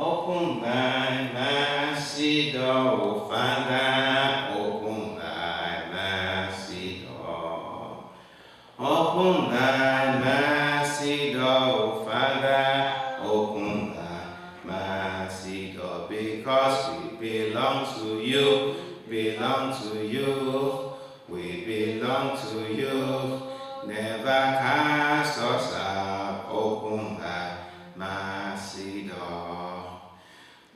Open thy mercy door, O Father, open thy mercy door. Open thy mercy door, O Father, open thy mercy door, because we belong to you, we belong to you. Never cast us out, open thy mercy door.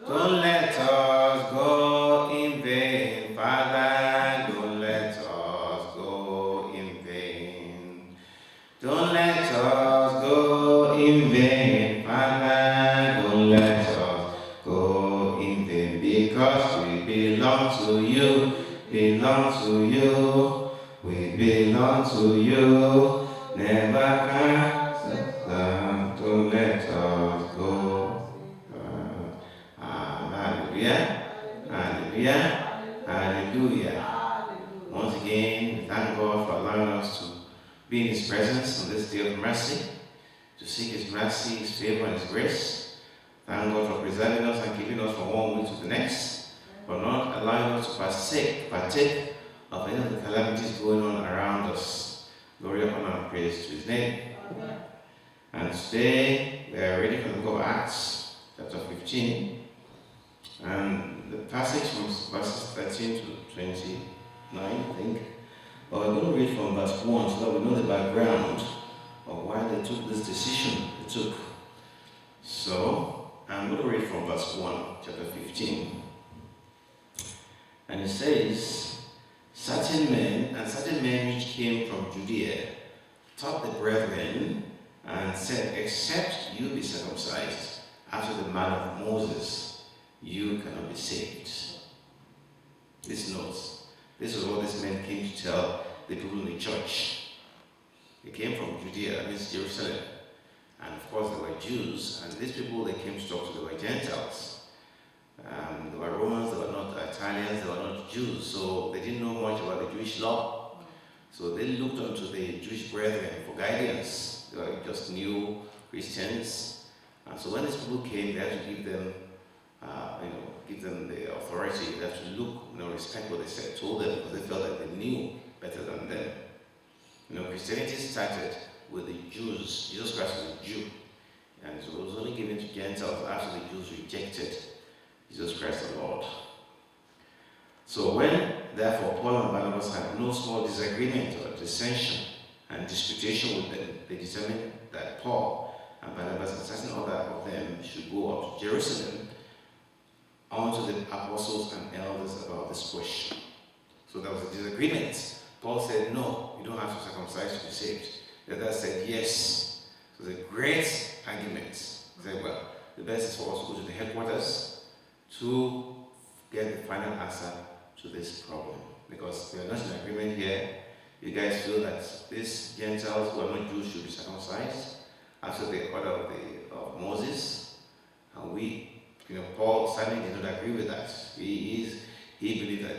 Don't let us go in vain, Father, don't let us go in vain. Don't let us go in vain, Father, don't let us go in vain, because we belong to you, we belong to you. Never cast us down, don't let us go. Hallelujah, hallelujah, hallelujah. Once again, we thank God for allowing us to be in His presence on this day of mercy, to seek His mercy, His favor, and His grace. Thank God for preserving us and keeping us from one week to the next, for not allowing us to partake of any of the calamities going on around us. Glory, honor, and praise to His name. Amen. And today we are ready for the book of Acts, chapter 15. And the passage from verses 13 to 29, I think. But we're going to read from verse 1 so that we know the background of why they took this decision they took. So, I'm going to read from verse 1, chapter 15. And it says, certain men which came from Judea taught the brethren and said, except you be circumcised after the manner of Moses, you cannot be saved. This notes, this is what these men came to tell the people in the church. They came from Judea, that means Jerusalem. And of course they were Jews, and these people they came to talk to, they were Gentiles. They were Romans, they were not Italians, they were not Jews, so they didn't know much about the Jewish law. So they looked unto the Jewish brethren for guidance. They were just new Christians. And so when these people came, they had to give them the authority. They had to look, respect what they said, told them, because they felt that they knew better than them. Christianity started with the Jews. Jesus Christ was a Jew. And so it was only given to Gentiles after the Jews rejected Jesus Christ the Lord. So when, therefore, Paul and Barnabas had no small disagreement or dissension and disputation with them, they determined that Paul and Barnabas and certain other of them should go up to Jerusalem unto the apostles and elders about this question. So there was a disagreement. Paul said, no, you don't have to circumcise to be saved. The other said, yes. So it was a great argument. He said, well, the best is for us to go to the headquarters to get the final answer to this problem. Because we are not in agreement here. You guys feel that these Gentiles who are not Jews should be circumcised after the order of Moses. And we, Paul certainly did not agree with that. He believed that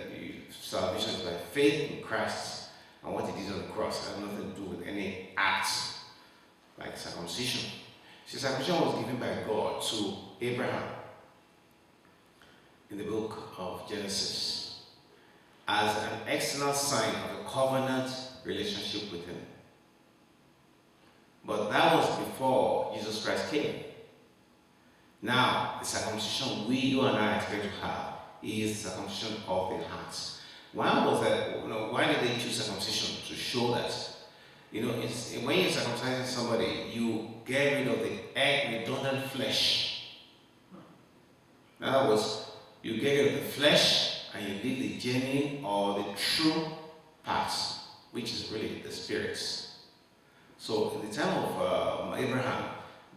salvation is by faith in Christ, and what he did on the cross had nothing to do with any acts like circumcision. See, circumcision was given by God to Abraham in the book of Genesis as an external sign of a covenant relationship with him. But that was before Jesus Christ came. Now, the circumcision you and I expect to have is circumcision of the heart. Why was that? Why did they choose circumcision? To show that, when you're circumcising somebody, you get rid of the redundant flesh. In other words, you get rid of the flesh and you leave the genuine or the true parts, which is really the spirits. So in the time of Abraham,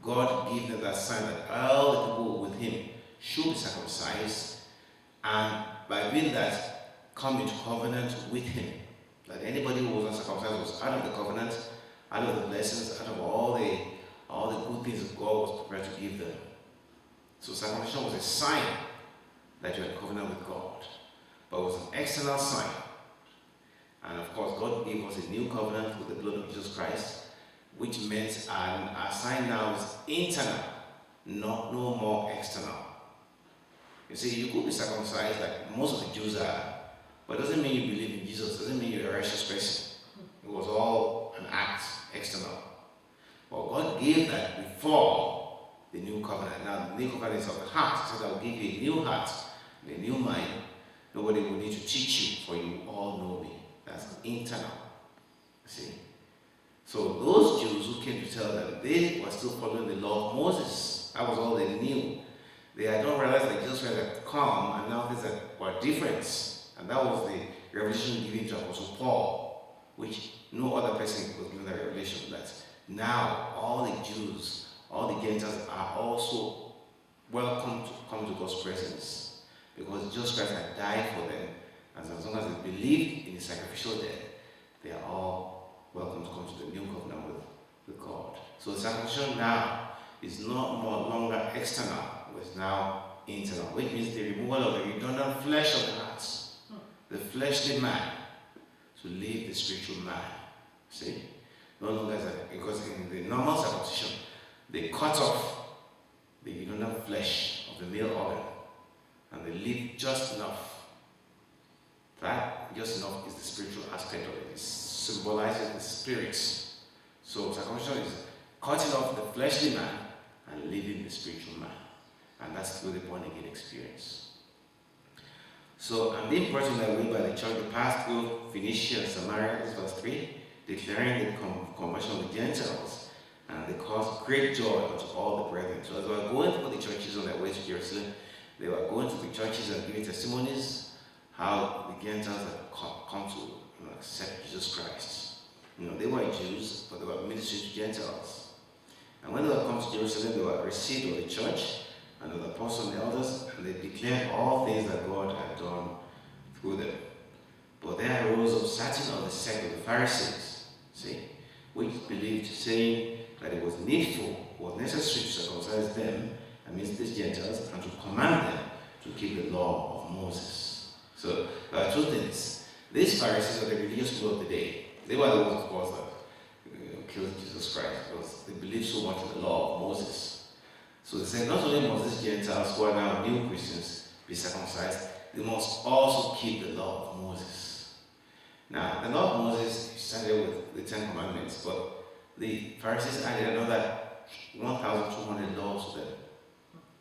God gave them that sign that all the people with him should be circumcised, and by doing that, come into covenant with him. That anybody who was uncircumcised was out of the covenant, out of the blessings, out of all the good things that God was prepared to give them. So circumcision was a sign that you're in covenant with God, but it was an external sign. And of course, God gave us a new covenant with the blood of Jesus Christ, which meant our sign now is internal, no more external. You see, you could be circumcised like most of the Jews are, but it doesn't mean you believe in Jesus, doesn't mean you're a righteous person. It was all an act, external. But God gave that before the new covenant. Now, the new covenant is of the heart. So that will give you a new heart, a new mind. Nobody will need to teach you, for you all know me. That's internal. See? So those Jews who came to tell them, they were still following the law of Moses. That was all they knew. They had not realized that Jesus Christ had come, and now things that were different. And that was the revelation given to Apostle Paul, which no other person was given that revelation. That now all the Jews, all the Gentiles are also welcome to come to God's presence, because Jesus Christ had died for them, and as long as they believed in his sacrificial death, they are all welcome to come to the new covenant with God. So the sacrificial now is not more longer external, but is now internal, which means the removal of the redundant flesh of the heart, the fleshly man, to leave the spiritual man. See? No longer that, because in the normal circumcision, they cut off the redundant flesh of the male organ, and they leave just enough. That just enough is the spiritual aspect of it. It symbolizes the spirit. So circumcision is cutting off the fleshly man and leaving the spiritual man. And that's through the born again experience. So I'm being brought in that way by the church. They passed through Phoenicia and Samaria, this is verse 3, declaring the conversion of the Gentiles, and they caused great joy unto all the brethren. So as they were going to the churches on their way to Jerusalem, they were going to the churches and giving testimonies how the Gentiles had come to accept Jesus Christ. They were Jews, but they were ministering to Gentiles. And when they were come to Jerusalem, they were received of the church and of the apostles and the elders, and they declared all things that God had done through them. But there arose up certain of the sect of the Pharisees, which believed, saying that it was needful, was necessary to circumcise them, amidst these Gentiles, and to command them to keep the law of Moses. So there are two things. These Pharisees are the religious people of the day. They were the ones, of course, that killed Jesus Christ, because they believed so much in the law of Moses. So they said, not only must these Gentiles, who are now new Christians, be circumcised, they must also keep the law of Moses. Now, the law of Moses started with the Ten Commandments, but the Pharisees added another 1,200 laws to them.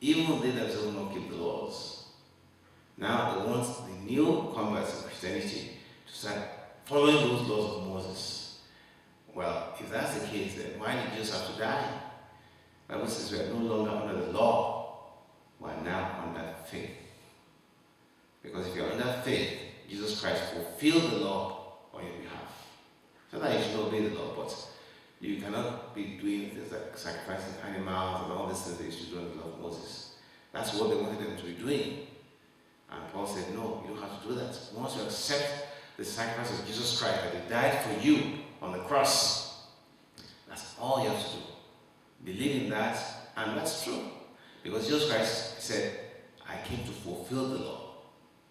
Even they themselves will not keep the laws. Now they want the new converts of Christianity to start following those laws of Moses. Well, if that's the case, then why did Jesus have to die? The Bible says we are no longer under the law, we are now under faith. Because if you're under faith, Jesus Christ fulfilled the law on your behalf. So that you should obey the law, but you cannot be doing things like sacrificing animals and all these things that you should do in the law of Moses. That's what they wanted them to be doing. And Paul said, no, you don't have to do that. Once you accept the sacrifice of Jesus Christ, that he died for you on the cross, that's all you have to do. Believe in that, and that's true. Because Jesus Christ said, I came to fulfill the law,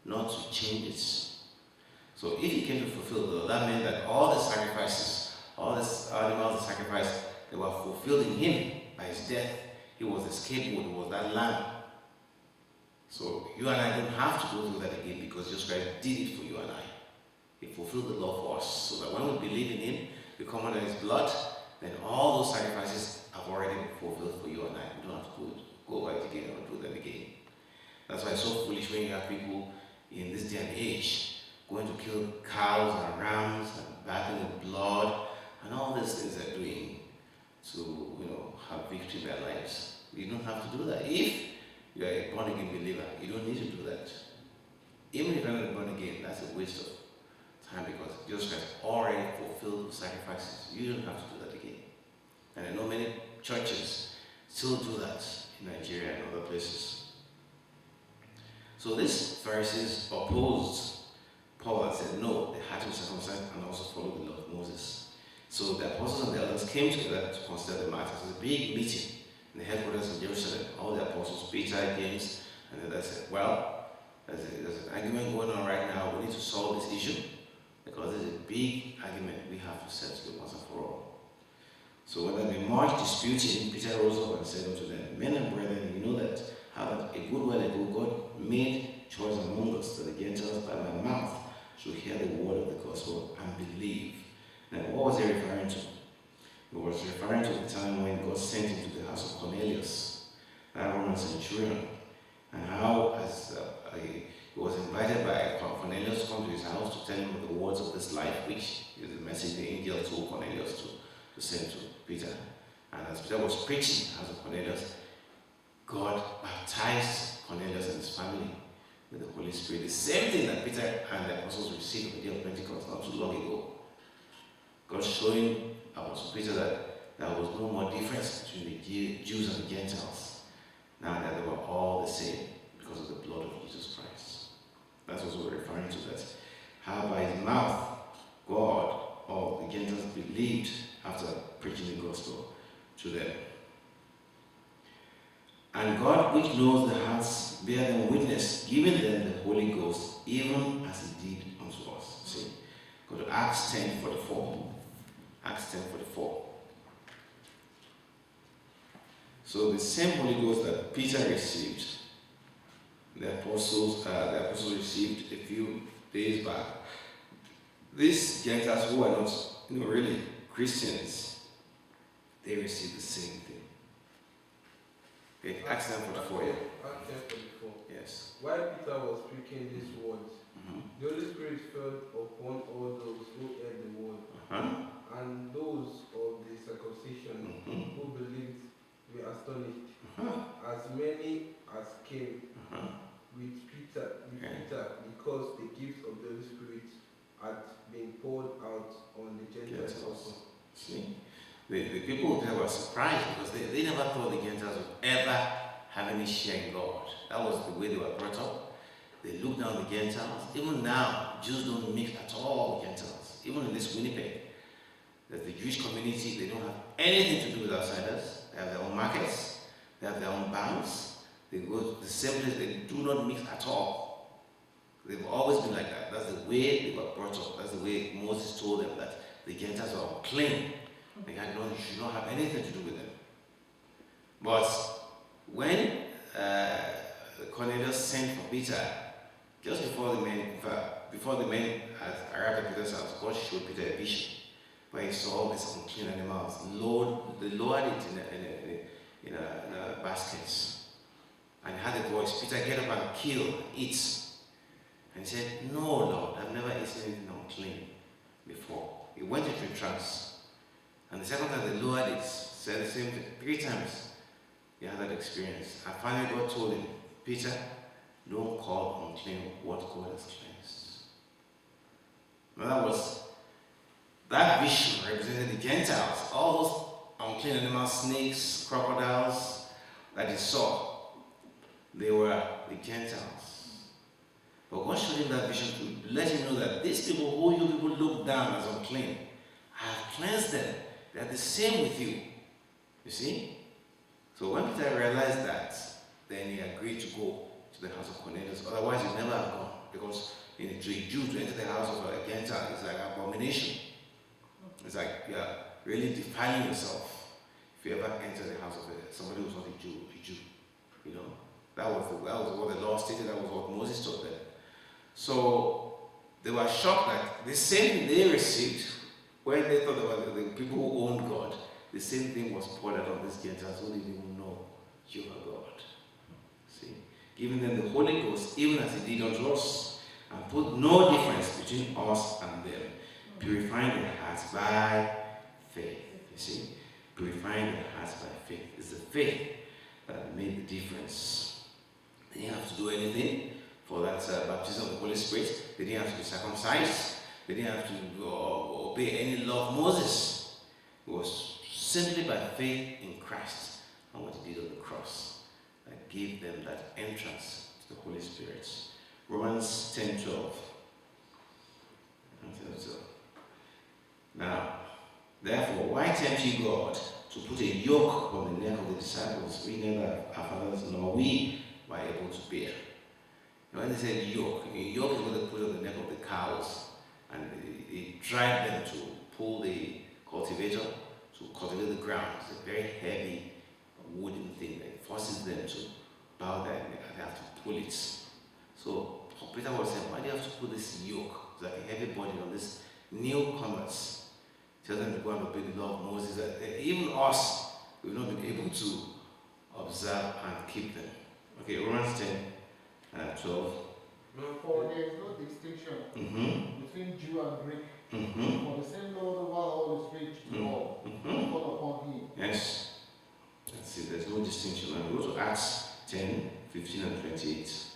not to change it. So if he came to fulfill the law, that meant that all the sacrifices, all the animals sacrificed, they were fulfilled in him by his death. He was the scapegoat, he was that lamb. So you and I don't have to go through that again, because Jesus Christ did it for you and I. He fulfilled the law for us, so that when we believe in him, we come under his blood, then all those sacrifices have already been fulfilled for you and I. We don't have to go over it again or do them again. That's why it's so foolish when you have people in this day and age going to kill cows and rams and bathing with blood and all these things they're doing to have victory in their lives. You don't have to do that. If you are a born again believer, you don't need to do that. Even if you're not born again, that's a waste of time, because Jesus Christ already fulfilled the sacrifices. You don't have to do that again. And I know many churches still do that in Nigeria and other places. So these Pharisees opposed Paul and said, no, they had to be circumcised and also follow the law of Moses. So the apostles and the elders came together to consider the matter. It was a big meeting in the headquarters in Jerusalem. All the apostles, Peter, James, and they said, well, there's an argument going on right now. We need to solve this issue, because there's a big argument we have to settle once and for all. So when there had been much disputing, Peter rose up and said unto them, men and brethren, you know that how that a good while ago God made choice among us that the Gentiles by my mouth should hear the word of the gospel and believe. Now, what was he referring to? He was referring to the time when God sent him to the house of Cornelius, that Roman centurion, and how as he was invited by Cornelius to come to his house to tell him the words of this life, which is the message the angel told Cornelius to send to Peter. And as Peter was preaching in the house of Cornelius, God baptized Cornelius and his family with the Holy Spirit. The same thing that Peter and the apostles received on the day of Pentecost not too long ago. God showing Apostle Peter that there was no more difference between the Jews and the Gentiles. Now that they were all the same because of the blood of Jesus Christ. That's what we're referring to, that how by his mouth God or the Gentiles believed after preaching the gospel to them. And God, which knows the hearts, bear them witness, giving them the Holy Ghost, even as he did unto us. See, go to Acts 10:44. Acts 10:44. So the same Holy Ghost that Peter received, the apostles received a few days back. These Gentiles who are not, really Christians, they received the same thing. Okay, Acts 10:44. Yeah. Acts 10:44. Yes. While Peter was speaking these words, the Holy Spirit fell upon all those who heard the word, and those of the circumcision who believed were astonished, as many as came with Peter, because the gift of the Holy Spirit had been poured out on the Gentiles also. See? The people there were surprised because they never thought the Gentiles would ever have any share in God. That was the way they were brought up. They looked down the Gentiles. Even now, Jews don't mix at all with Gentiles. Even in this Winnipeg, that the Jewish community, they don't have anything to do with outsiders. They have their own markets. They have their own banks. They go to the same place. They do not mix at all. They've always been like that. That's the way they were brought up. That's the way Moses told them that the Gentiles are unclean. They should not have anything to do with them. But when Cornelius sent for Peter, just before the men had arrived at Peter's house, God showed Peter a vision where he saw these unclean animals. They lowered it in a baskets, and he had a voice, Peter, get up and kill and eat. And he said, no, Lord, I've never eaten anything unclean before. He went into a trance. And the second time they lowered it, said the same thing. 3 times he had that experience. And finally God told him, Peter, don't call unclean what God has cleansed. Now that vision represented the Gentiles, all those unclean animals, snakes, crocodiles that he saw, they were the Gentiles. But God showed him that vision to let him know that these people who you people look down as unclean, I have cleansed them. They are the same with you. You see? So when Peter realized that, then he agreed to go to the house of Cornelius. Otherwise, he never have gone. Because to a Jew to enter the house of a Gentile is like abomination. It's like you are really defiling yourself if you ever enter the house of somebody who's not a Jew. You know? That was what the law stated. That was what Moses told them. So they were shocked that the same thing they received when they thought about the people who owned God, the same thing was poured out on these Gentiles who didn't even know you are God. See? Giving them the Holy Ghost, even as he did unto us, and put no difference between us and them, purifying their hearts by faith. You see? Purifying their hearts by faith. It's the faith that made the difference. They didn't have to do anything for that baptism of the Holy Spirit. They didn't have to be circumcised. They didn't have to obey any law of Moses. It was simply by faith in Christ and what he did on the cross that gave them that entrance to the Holy Spirit. Romans 10:12. Now, therefore, why tempt ye God to put a yoke upon the neck of the disciples, we neither our fathers nor we were able to bear? Now, when they said yoke, a yoke is what they put on the neck of the cows, and they drive them to pull the cultivator to cultivate the ground. It's a very heavy wooden thing that forces them to bow their neck and they have to pull it. So Peter was saying, why do you have to put this yoke? It's like a heavy burden on this newcomers. Tell them to go and obey the law of Moses. That even us, we will not be able to observe and keep them. Okay, Romans 10, 12. For there is no distinction between Jew and Greek. For the same Lord over all is rich to all. Call upon him. Yes. Let's see, there's no distinction. And go to Acts 10, 15 and 28. It's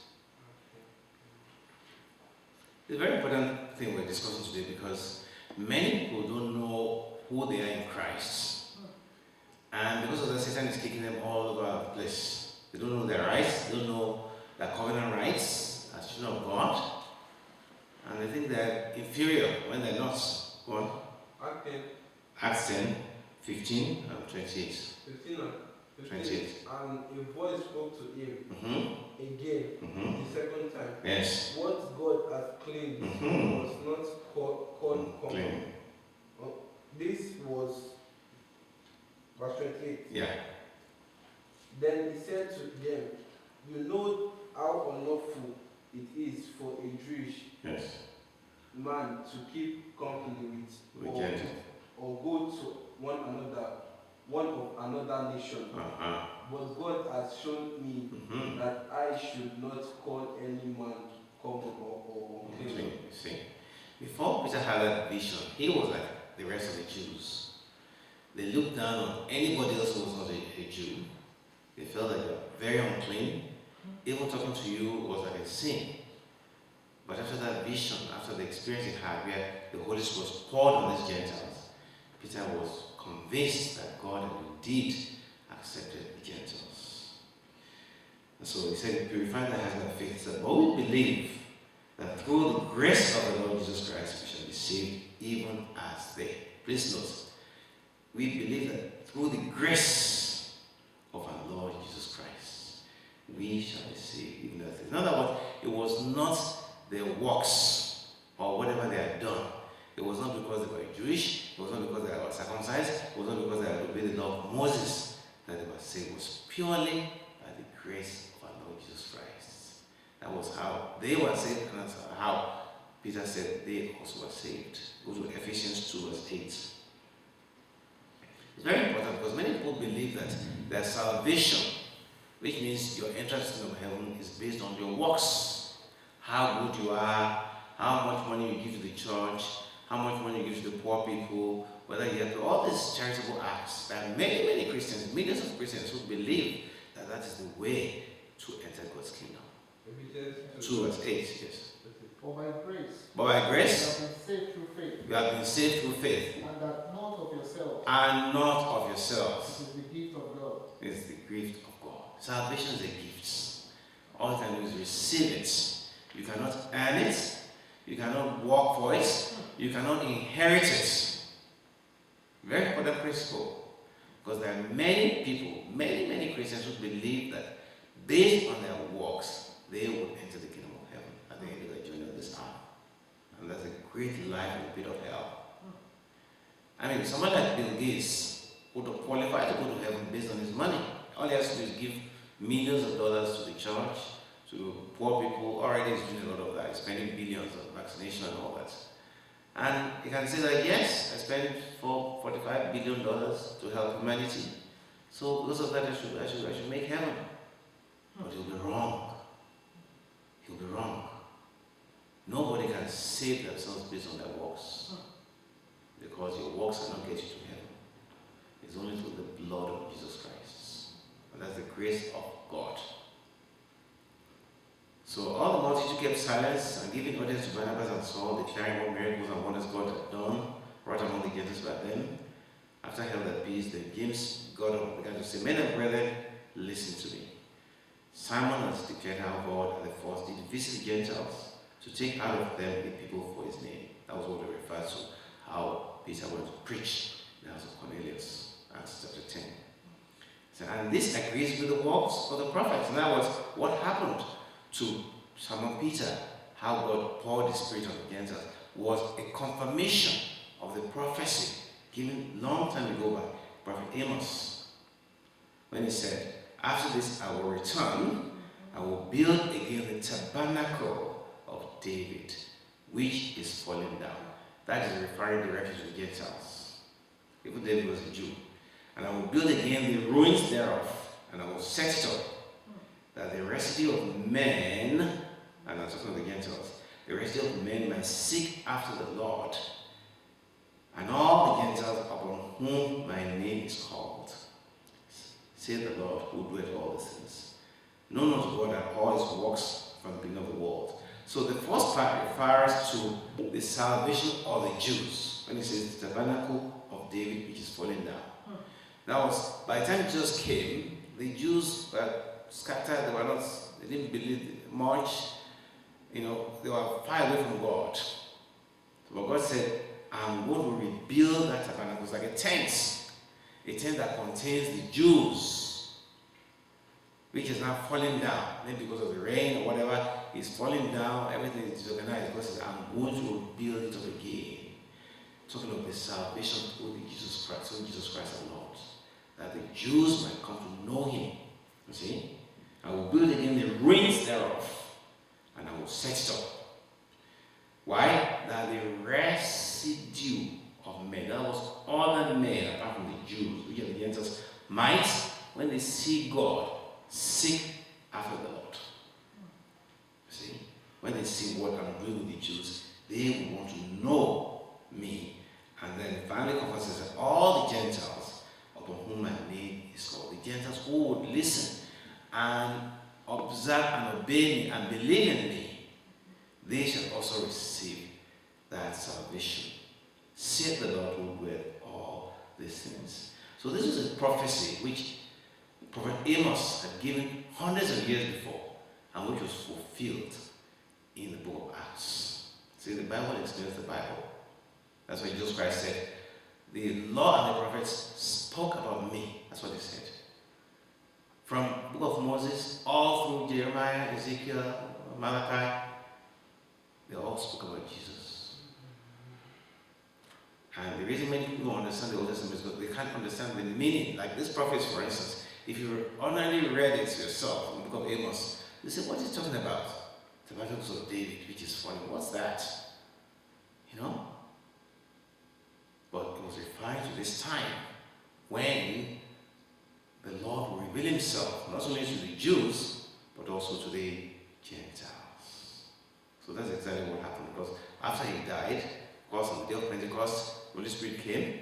a very important thing we're discussing today because many people don't know who they are in Christ. And because of that, Satan is kicking them all over the place. They don't know their rights, they don't know their covenant rights as children of God. And they think they're inferior when they're not. Go on. Acts 10, 15 and 28. 15 and 28. And a voice spoke to him again, the second time. Yes. What God has claimed was not called common. This was verse 28. Yeah. Then he said to them, you know how unlawful it is for a Jewish man to keep company with or go to one of another nation. But God has shown me that I should not call any man common or unclean. See, before Peter had that vision, he was like the rest of the Jews. They looked down on anybody else who was not a Jew. They felt like they were very unclean. Even talking to you was like a sin. But after that vision, after the experience he had where the Holy Spirit was poured on these Gentiles, Peter was convinced that God had indeed accepted the Gentiles. And so he said, purify the hearts and faith. He said, but we believe that through the grace of the Lord Jesus Christ we shall be saved even as they. Please note, we believe that through the grace of our Lord Jesus Christ we shall be saved even as they. In other words, it was not their works or whatever they had done. It was not because they were Jewish, it was not because they were circumcised, it was not because they had obeyed the law of Moses that they were saved. It was purely by the grace of our Lord Jesus Christ. That was how they were saved, and that's how Peter said they also were saved. Go to Ephesians 2 verse 8. It's very important because many people believe that their salvation, which means your entrance into heaven, is based on your works. How good you are, how much money you give to the church, how much money you give to the poor people, whether you have to, all these charitable acts. There are many, many Christians, millions of Christians who believe that that is the way to enter God's kingdom. 2 verse 8, yes. For by grace, you have been saved through faith. And that not of yourselves. And not of yourselves. It is the gift of God. It is the gift of God. Salvation is a gift. All you can do is receive it. You cannot earn it. You cannot work for it. You cannot inherit it. Very important principle. Because there are many people, many Christians who believe that based on their works, they will enter the kingdom of heaven at the end of their journey on this earth. And that's a great life in the pit of hell. I mean, someone like Bill Gates would qualify to go to heaven based on his money. All he has to do is give millions of dollars to the church, to poor people. Already he's doing a lot of that. He's spending billions on vaccination and all that. And he can say that, yes, I spent $45 billion to help humanity. So because of that, I should make heaven. But he'll be wrong. He'll be wrong. Nobody can save themselves based on their works. Because your works cannot get you to heaven. It's only through the blood of Jesus Christ. And that's the grace of God. So all the multitude kept silence and giving audience to Barnabas and Saul, declaring what miracles and wonders God had done right among the Gentiles by them. After held that peace, then James got up and began to say, men and brethren, listen to me. Simon has declared how God at the first did visit the Gentiles to take out of them a people for his name. That was what it refers to, how Peter went to preach in the house of Cornelius, Acts chapter 10. So, and this agrees with the works of the prophets. In other words, what happened to Simon Peter, how God poured the Spirit on the Gentiles, was a confirmation of the prophecy given long time ago by Prophet Amos, when he said, after this I will return I will build again the tabernacle of David, which is fallen down. That is referring directly to the Gentiles. Even David was a Jew. And I will build again the ruins thereof, and I will set it up, that the residue of men, and I'm talking of the Gentiles, the residue of men might seek after the Lord, and all the Gentiles upon whom my name is called. Say the Lord, who doeth all these things. Know not God that all his works from the beginning of the world. So the first part refers to the salvation of the Jews, when it says the tabernacle of David, which is falling down. That was, by the time Jesus came, the Jews were scattered, they didn't believe much, they were far away from God. But God said, I'm going to rebuild that tabernacle. It's like a tent that contains the Jews, which is now falling down, maybe because of the rain or whatever, it's falling down, everything is disorganized. God says, I'm going to rebuild it up again. Talking of the salvation through Jesus Christ, the Lord, that the Jews might come to know him. You see? I will build again the ruins thereof, and I will set it up. Why? That the residue of men, that was other men apart from the Jews, which are the Gentiles, might, when they see God, seek after the Lord. You see? When they see what I'm doing with the Jews, they will want to know me. And then finally confesses that all the Gentiles upon whom my name is called, the Gentiles who would listen and observe and obey me and believe in me, they shall also receive that salvation. Saith the Lord who doeth all these things. So this is a prophecy which Prophet Amos had given hundreds of years before, and which was fulfilled in the book of Acts. See, the Bible explains the Bible. That's why Jesus Christ said, the law and the prophets spoke about me. That's what he said. From the book of Moses, all through Jeremiah, Ezekiel, Malachi, they all spoke about Jesus. And the reason many people don't understand the Old Testament is because they can't understand the meaning. Like this prophet, for instance, if you ordinarily read it yourself in the book of Amos, you say, what is he talking about? The battles of David, which is funny. What's that? But it was referring to this time when the Lord will reveal himself, not only to the Jews, but also to the Gentiles. So that's exactly what happened, because after he died, of course, on the day of Pentecost, the Holy Spirit came,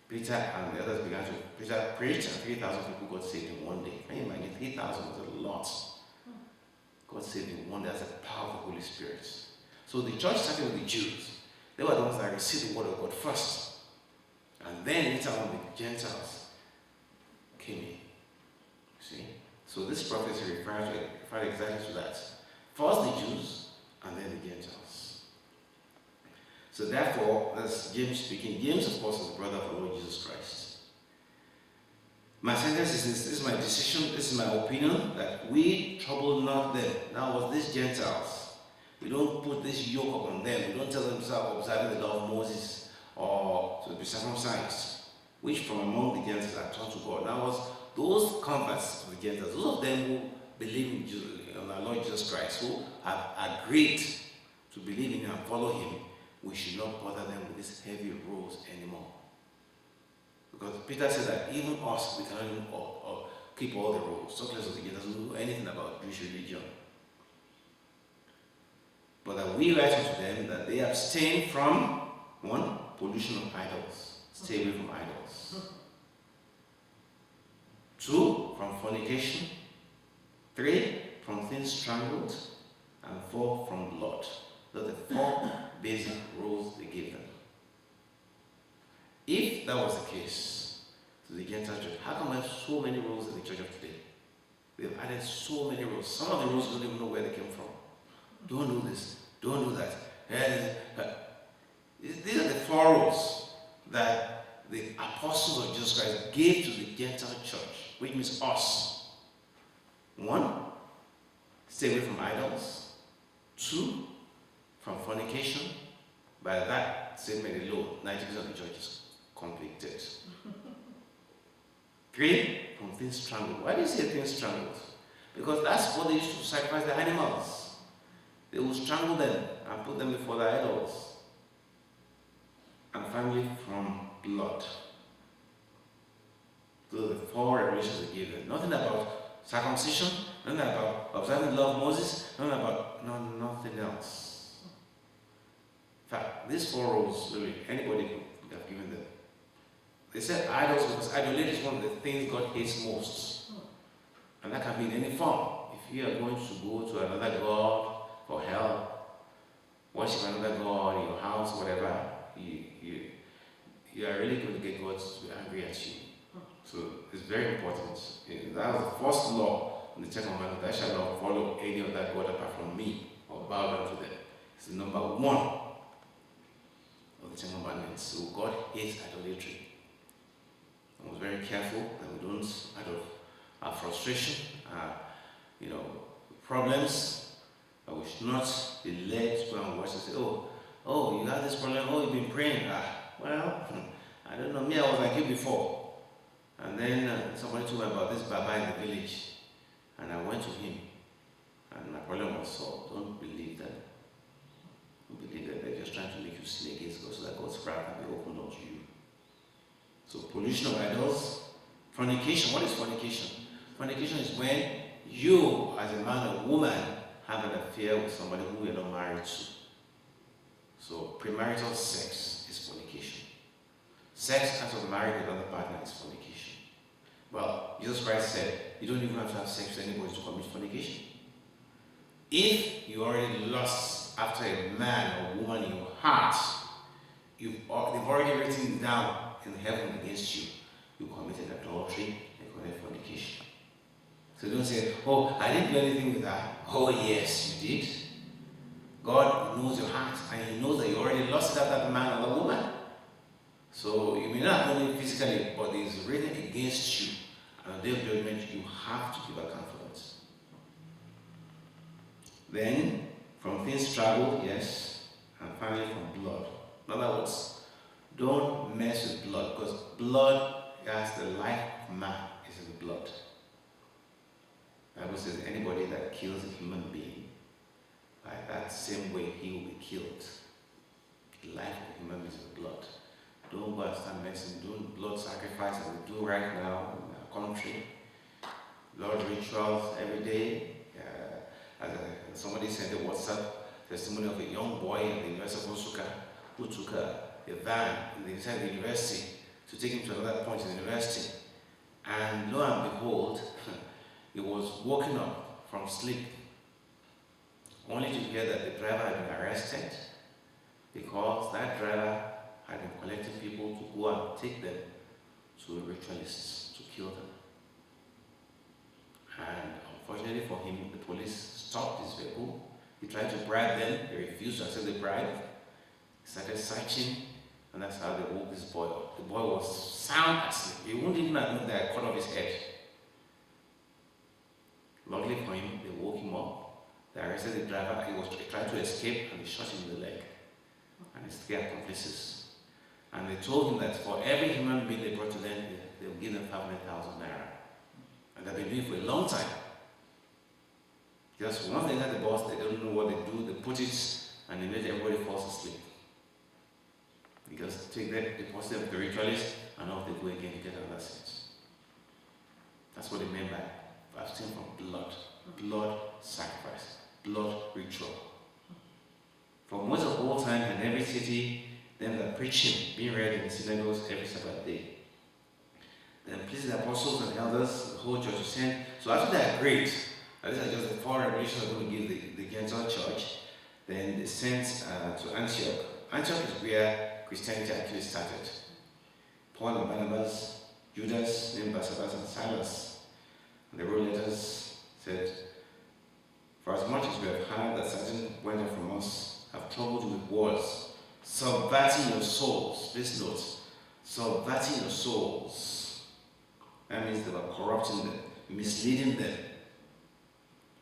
Peter and the others began to preach, and 3,000 people got saved in one day. Can you imagine? 3,000 was a lot. God saved in one day. That's the power of the Holy Spirit. So the church started with the Jews. They were the ones that received the word of God first. And then later on, the Gentiles came in. See? So this prophecy refers exactly to that. First the Jews, and then the Gentiles. So therefore, that's James speaking. James, of course, is the brother of the Lord Jesus Christ. My sentence is this is my decision, this is my opinion, that we trouble not them. Now, was these Gentiles? We don't put this yoke upon them. We don't tell them to start observing the law of Moses or to be circumcised, which from among the Gentiles are taught to God. Now, was those converts to the Gentiles, those of them who believe in Jesus, in our Lord Jesus Christ, who have agreed to believe in him and follow him, we should not bother them with these heavy rules anymore. Because Peter said that even us, we cannot even keep all the rules. So close to the Gentiles doesn't know anything about Jewish religion. But that we write unto them that they abstain from, one, pollution of idols. Stay away from idols. 2, from fornication. 3, from things strangled. And 4, from blood. Those are the 4 basic rules they gave them. If that was the case to the Gentile church, how come we have so many rules in the church of today? They've added so many rules. Some of the rules don't even know where they came from. Don't do this. Don't do that. These are the 4 rules that the apostles of Jesus Christ gave to the Gentile church, which means us. 1, stay away from idols. 2, from fornication. By that statement alone, 90% of the church is convicted. 3, from things strangled. Why do you say things strangled? Because that's what they used to sacrifice the animals. They would strangle them and put them before the idols. And finally, from blood. So the 4 revelations are given. Nothing about circumcision, nothing about observing the law of Moses, nothing else. In fact, these 4 rules, really, anybody could have given them. They said idols because idolatry is one of the things God hates most. And that can be in any form. If you are going to go to another God for help, worship another God in your house, whatever, you are really going to get God to be angry at you. So it's very important. That was the first law in the Ten Commandments. I shall not follow any other God apart from me or bow down to them. It's the number 1 of the Ten Commandments. So God hates idolatry. I was very careful that we don't, out of our frustration, problems, that we should not be led to go and watch and say, oh, you have this problem, you've been praying. Well, I don't know, me, I was like you before. And then somebody told me about this Baba in the village, and I went to him, and my problem was solved. Don't believe that. Don't believe that they're just trying to make you sin against God so that God's wrath can be opened unto you. So pollution of idols, fornication. What is fornication? Fornication is when you, as a man or woman, have an affair with somebody who you're not married to. So premarital sex is fornication. Sex after married with another partner is fornication. Well, Jesus Christ said, you don't even have to have sex with anybody to commit fornication. If you already lust after a man or woman in your heart, they've already written it down in heaven against you. You committed adultery and committed fornication. So don't say, I didn't do anything with that. Oh yes, you did. God knows your heart and He knows that you already lusted after that man or the woman. So you may not know it physically, but it is written against you. And on the day of judgment, you have to give account for that. Then, from things traveled, yes, and finally from blood. In other words, don't mess with blood, because blood, as the life of man, is in the blood. The Bible says anybody that kills a human being, by that same way he will be killed. The life of a human being is in the blood. Don't go and start messing, doing blood sacrifice as we do right now in our country. Blood rituals every day. Somebody sent a WhatsApp testimony of a young boy in the University of Nsukka who took a van inside the university to take him to another point in the university. And lo and behold, he was woken up from sleep only to hear that the driver had been arrested because that driver had been collecting people to go and take them to ritualists to kill them. And unfortunately for him, the police stopped his vehicle. He tried to bribe them. They refused to accept the bribe. He started searching, and that's how they woke this boy up. The boy was sound asleep. He wouldn't even have known they had cut off his head. Luckily for him, they woke him up. They arrested the driver. He tried to escape, and they shot him in the leg. And his 3 accomplices. And they told him that for every human being they brought to them, they would give them 500,000 naira. And they've been doing it for a long time. Just once they got the boss, they don't know what they do. They put it and they let everybody fall asleep. They just take that, deposit of the ritualist, and off they go again to get another set. That's what they meant by fasting from blood. Blood sacrifice. Blood ritual. For most of all time in every city, them that preaching being read in the synagogues every Sabbath day. Then please the apostles and elders, the whole church was sent. So after they agreed, these are just the 4 revelations I'm going to give the Gentile church. Then they sent to Antioch. Antioch is where Christianity actually started. Paul and Barnabas, Judas, named Barsabbas and Silas. And they wrote letters, said, for as much as we have heard that certain went out from us, have troubled you with words, subverting your souls. Please note, subverting your souls. That means they were corrupting them, misleading them,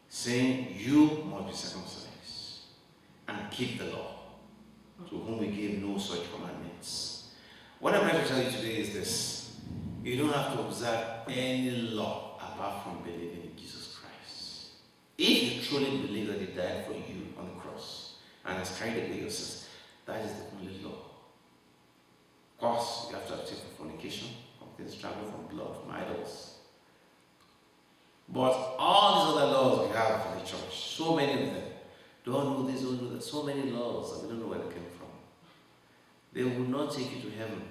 saying, you must be circumcised and keep the law, to whom we gave no such commandments. What I'm going to tell you today is this. You don't have to observe any law apart from believing in Jesus Christ. truly believe that he died for you on the cross and has carried away your sins, that is the only law. Of course, you have to abstain from fornication, from things traveling from blood, from idols. But all these other laws we have in the church, so many of them, don't do this, don't do that, so many laws that we don't know where they came from. They will not take you to heaven.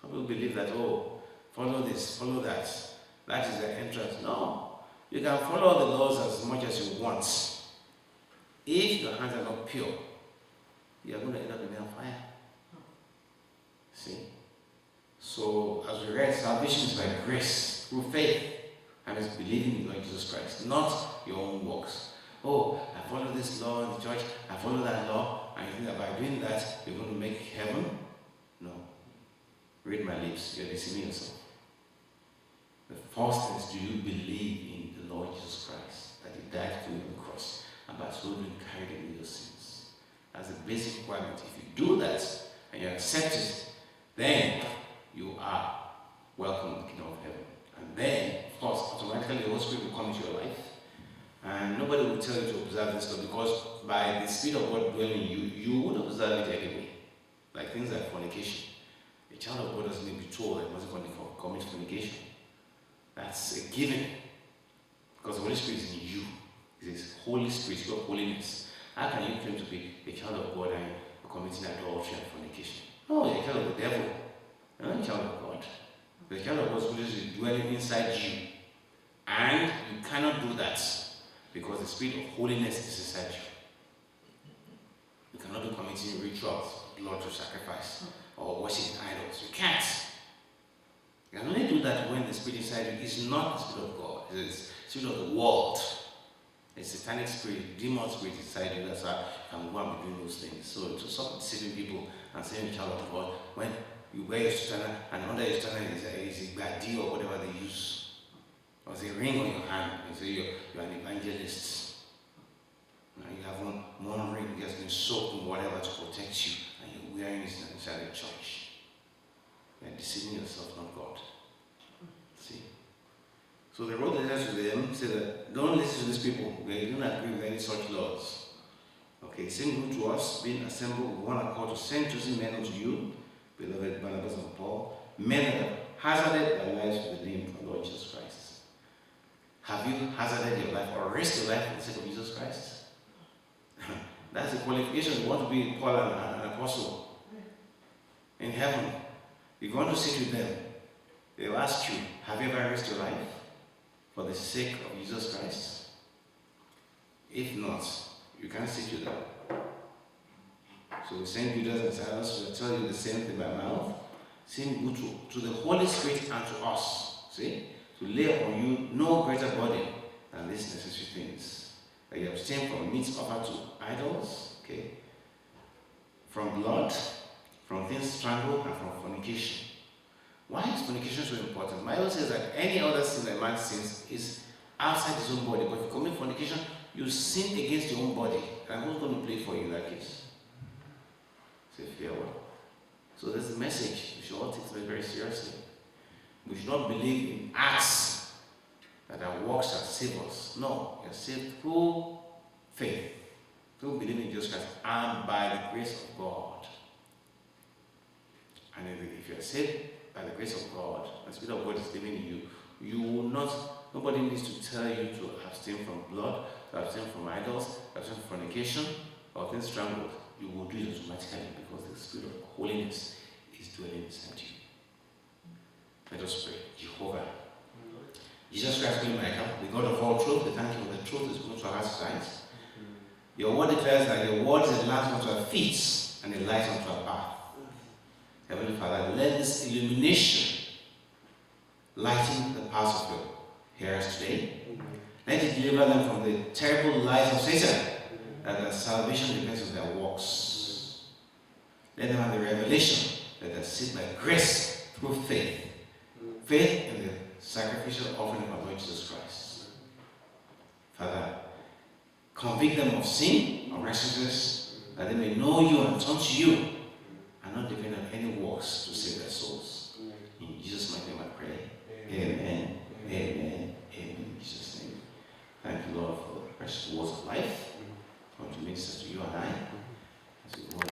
Some people believe that, oh, follow this, follow that. That is the entrance. No. You can follow the laws as much as you want. If your hands are not pure, you are going to end up in hellfire. See? So, as we read, salvation is by grace, through faith, and it's believing in Lord Jesus Christ, not your own works. Oh, I follow this law in the church, I follow that law, and you think that by doing that, you're going to make heaven? No. Read my lips, you're deceiving yourself. The first thing is, do you believe in the Lord Jesus Christ, that he died for you on the cross, and by so doing carried away your sins? That's a basic requirement. If you do that, and you accept it, then you are welcome in the kingdom of heaven. And then, of course, automatically the Holy Spirit will come into your life. And nobody will tell you to observe this stuff, because by the Spirit of God dwelling in you, you would observe it anyway. Like things like fornication. A child of God doesn't need to be told that he wasn't going to commit fornication. That's a given. Because the Holy Spirit is in you. It is Holy Spirit, it's called holiness. How can you claim to be a child of God and you're committing adultery and fornication? No, you're a child of the devil. You're not a child of God. The child of God is dwelling inside you. And you cannot do that because the spirit of holiness is inside you. You cannot be committing rituals, blood to sacrifice, or worship idols. You can't. You can only do that when the spirit inside you is not the spirit of God. It is the spirit of the world. It's satanic spirit, demon spirit inside you. That's why you can go and be doing those things. So to stop deceiving people and saying you're a child of God, when you wear your sutana and under your sutana is a badi or whatever they use. Or there's a ring on your hand and say you're an evangelist. Now you have one ring that's been soaked in whatever to protect you, and you're wearing it inside the church. You're deceiving yourself, not God. See? So they wrote the letter to them, said that don't listen to these people, they don't agree with any such laws. Okay, same good to us, being assembled with one accord to send chosen men unto you, beloved Barnabas and Paul, men that have hazarded their lives for the name of Lord Jesus Christ. Have you hazarded your life or risked your life for the sake of Jesus Christ? That's the qualification. You want to be Paul an apostle in heaven. If you want to sit with them, they'll ask you, have you ever risked your life for the sake of Jesus Christ? If not, you can't sit with them. So we send Judas and Silas to tell you the same thing by mouth. Same good to the Holy Spirit and to us. See? To lay upon you no greater burden than these necessary things. That you abstain from meats offered to idols, okay? From blood, from things strangled, and from fornication. Why is fornication so important? The Bible says that any other sin that man sins is outside his own body. But if you commit fornication, you sin against your own body. And who's going to play for you in that case? Say farewell. So there's the message. We should all take it very seriously. We should not believe in acts that our works shall save us. No, you're saved through faith, through believing in Jesus Christ, and by the grace of God. And if you're saved by the grace of God, the Spirit of God is living in you, you will not, nobody needs to tell you to abstain from blood, to abstain from idols, to abstain from fornication, or things strangled. You will do it automatically because the Spirit of holiness is dwelling inside you. Let us pray. Jehovah. Jesus Christ, being my help, the God of all truth, we thank you for the truth is going to our sight. Your word declares that your word is a lamp unto our feet and a light unto our path. Heavenly Father, let this illumination lighten the paths of your hearers today. Let it deliver them from the terrible lies of Satan, that their salvation depends on their works. Let them have the revelation that they sit by grace through faith. Faith in the sacrificial offering of our Lord Jesus Christ. Father, convict them of sin, of righteousness, that they may know you and turn to you, and not depend on any works to save their souls. In Jesus' mighty name I pray. Amen. Amen. Amen. In Jesus' name. Thank you, Lord, for the precious words of life, come to minister to you and I. As we go